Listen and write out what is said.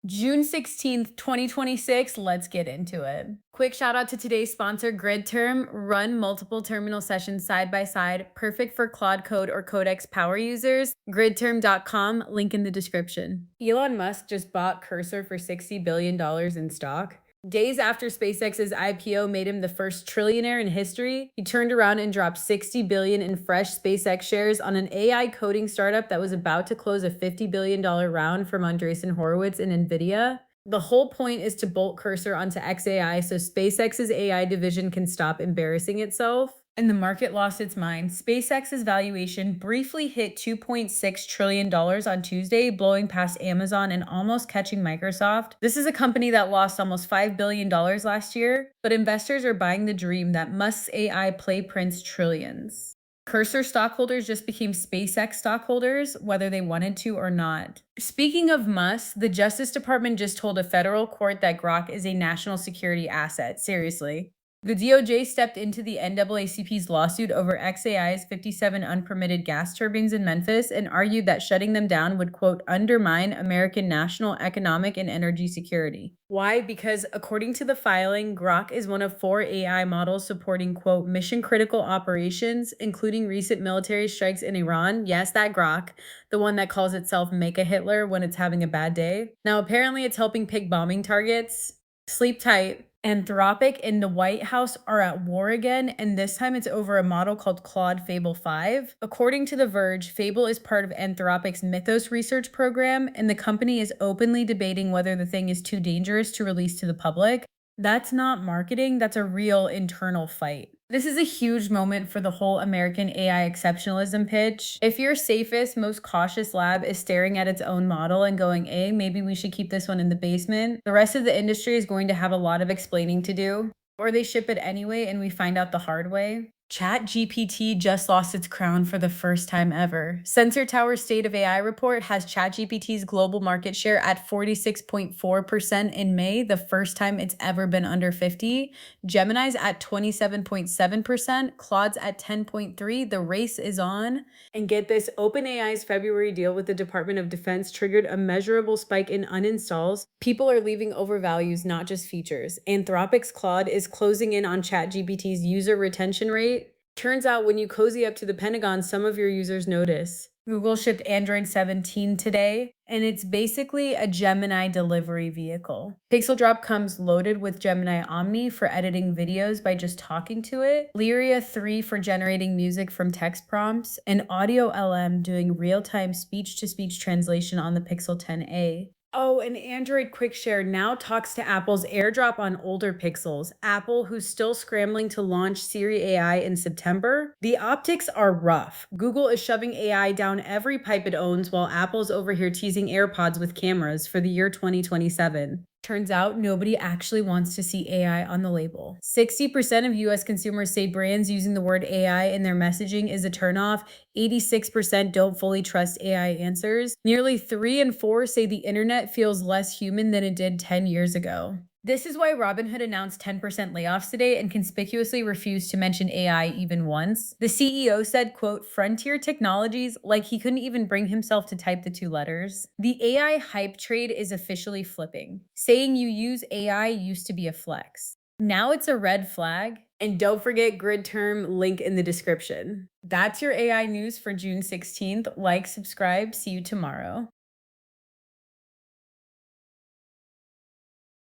June 16th, 2026, let's get into it. Quick shout out to today's sponsor, GridTerm. Run multiple terminal sessions side by side, perfect for Claude Code or Codex power users. Gridterm.com, link in the description. Elon Musk just bought Cursor for $60 billion in stock. Days after SpaceX's IPO made him the first trillionaire in history, he turned around and dropped $60 billion in fresh SpaceX shares on an AI coding startup that was about to close a $50 billion round from Andreessen Horowitz and NVIDIA. The whole point is to bolt Cursor onto xAI so SpaceX's AI division can stop embarrassing itself. And the market lost its mind. SpaceX's valuation briefly hit $2.6 trillion on Tuesday, blowing past Amazon and almost catching Microsoft. This is a company that lost almost $5 billion last year, but investors are buying the dream that Musk's AI play prints trillions. Cursor stockholders just became SpaceX stockholders, whether they wanted to or not. Speaking of Musk, the Justice Department just told a federal court that Grok is a national security asset. Seriously. The DOJ stepped into the NAACP's lawsuit over xAI's 57 unpermitted gas turbines in Memphis and argued that shutting them down would, quote, undermine American national economic and energy security. Why? Because according to the filing, Grok is one of 4 AI models supporting, quote, mission-critical operations, including recent military strikes in Iran. Yes, that Grok, the one that calls itself Make a Hitler when it's having a bad day. Now, apparently it's helping pick bombing targets. Sleep tight. Anthropic and the White House are at war again, and this time it's over a model called Claude Fable 5. According to The Verge, Fable is part of Anthropic's Mythos research program, and the company is openly debating whether the thing is too dangerous to release to the public. That's not marketing, that's a real internal fight. This is a huge moment for the whole American AI exceptionalism pitch. If your safest, most cautious lab is staring at its own model and going, maybe we should keep this one in the basement, the rest of the industry is going to have a lot of explaining to do. Or they ship it anyway and we find out the hard way. ChatGPT just lost its crown for the first time ever. Sensor Tower's State of AI report has ChatGPT's global market share at 46.4% in May, the first time it's ever been under 50. Gemini's at 27.7%, Claude's at 10.3%. The race is on. And get this, OpenAI's February deal with the Department of Defense triggered a measurable spike in uninstalls. People are leaving over values, not just features. Anthropic's Claude is closing in on ChatGPT's user retention rate. Turns out when you cozy up to the Pentagon, some of your users notice. Google shipped Android 17 today, and it's basically a Gemini delivery vehicle. Pixel Drop comes loaded with Gemini Omni for editing videos by just talking to it, Lyria 3 for generating music from text prompts, and Audio LM doing real-time speech-to-speech translation on the Pixel 10a. Oh, and Android Quick Share now talks to Apple's AirDrop on older Pixels. Apple, who's still scrambling to launch Siri AI in September. The optics are rough. Google is shoving AI down every pipe it owns while Apple's over here teasing AirPods with cameras for the year 2027. Turns out nobody actually wants to see AI on the label. 60% of US consumers say brands using the word AI in their messaging is a turnoff. 86% don't fully trust AI answers. Nearly 3 in 4 say the internet feels less human than it did 10 years ago. This is why Robinhood announced 10% layoffs today and conspicuously refused to mention AI even once. The CEO said, quote, frontier technologies, like he couldn't even bring himself to type the 2 letters. The AI hype trade is officially flipping. Saying you use AI used to be a flex. Now it's a red flag. And don't forget GridTerm, link in the description. That's your AI news for June 16th. Like, subscribe, see you tomorrow.